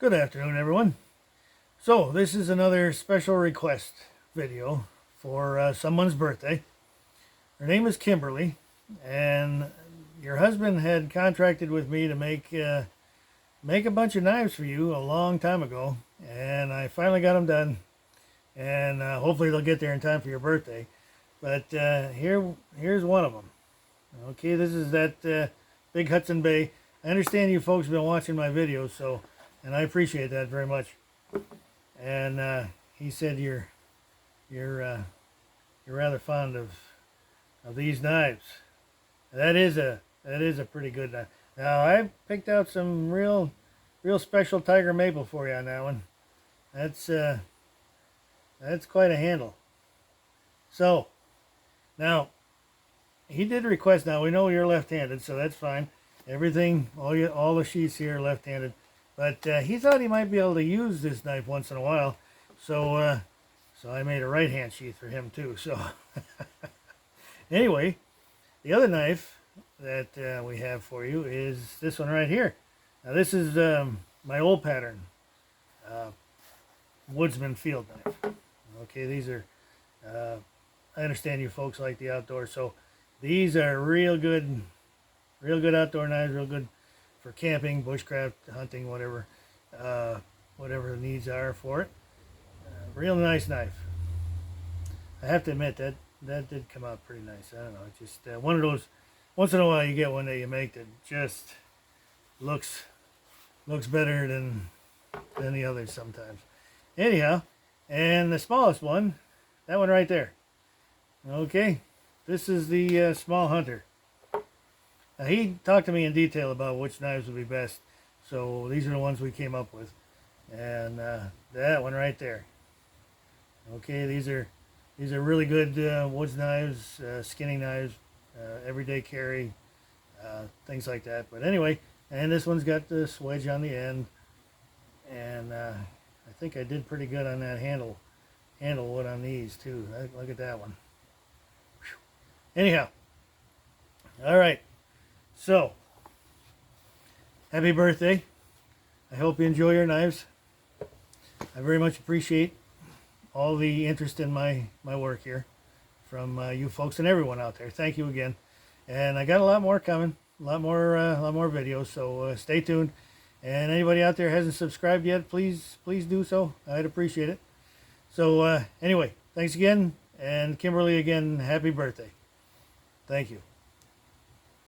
Good afternoon, everyone. So, this is another special request video for someone's birthday. Her name is Kimberly, and your husband had contracted with me to make a bunch of knives for you a long time ago, and I finally got them done, and hopefully they'll get there in time for your birthday. But here's one of them. Okay, this is that big Hudson Bay. I understand you folks have been watching my videos, and I appreciate that very much. And he said you're rather fond of these knives. That is a pretty good knife. Now I picked out some real special tiger maple for you on that one. That's quite a handle. So now he did request. Now we know you're left-handed, so that's fine. Everything, all the sheaths here are left-handed. But he thought he might be able to use this knife once in a while, so I made a right-hand sheath for him too. So anyway, the other knife that we have for you is this one right here. Now this is my old pattern Woodsman field knife. Okay, these are I understand you folks like the outdoors, so these are real good outdoor knives, real good for camping, bushcraft, hunting, whatever the needs are for it. Real nice knife. I have to admit that did come out pretty nice. I don't know, it's just one of those. Once in a while, you get one that you make that just looks better than the others sometimes. Anyhow, and the smallest one, that one right there. Okay, this is the small hunter. Now, he talked to me in detail about which knives would be best, so these are the ones we came up with. And that one right there. Okay, these are really good woods knives, skinning knives, everyday carry, things like that. But anyway, and this one's got this wedge on the end, and I think I did pretty good on that handle wood on these too. Look at that one. Whew. Anyhow, all right. So, happy birthday. I hope you enjoy your knives. I very much appreciate all the interest in my work here from you folks and everyone out there. Thank you again. And I got a lot more coming, a lot more videos, so stay tuned. And anybody out there hasn't subscribed yet, please do so. I'd appreciate it. So anyway, thanks again, and Kimberly again, happy birthday. Thank you.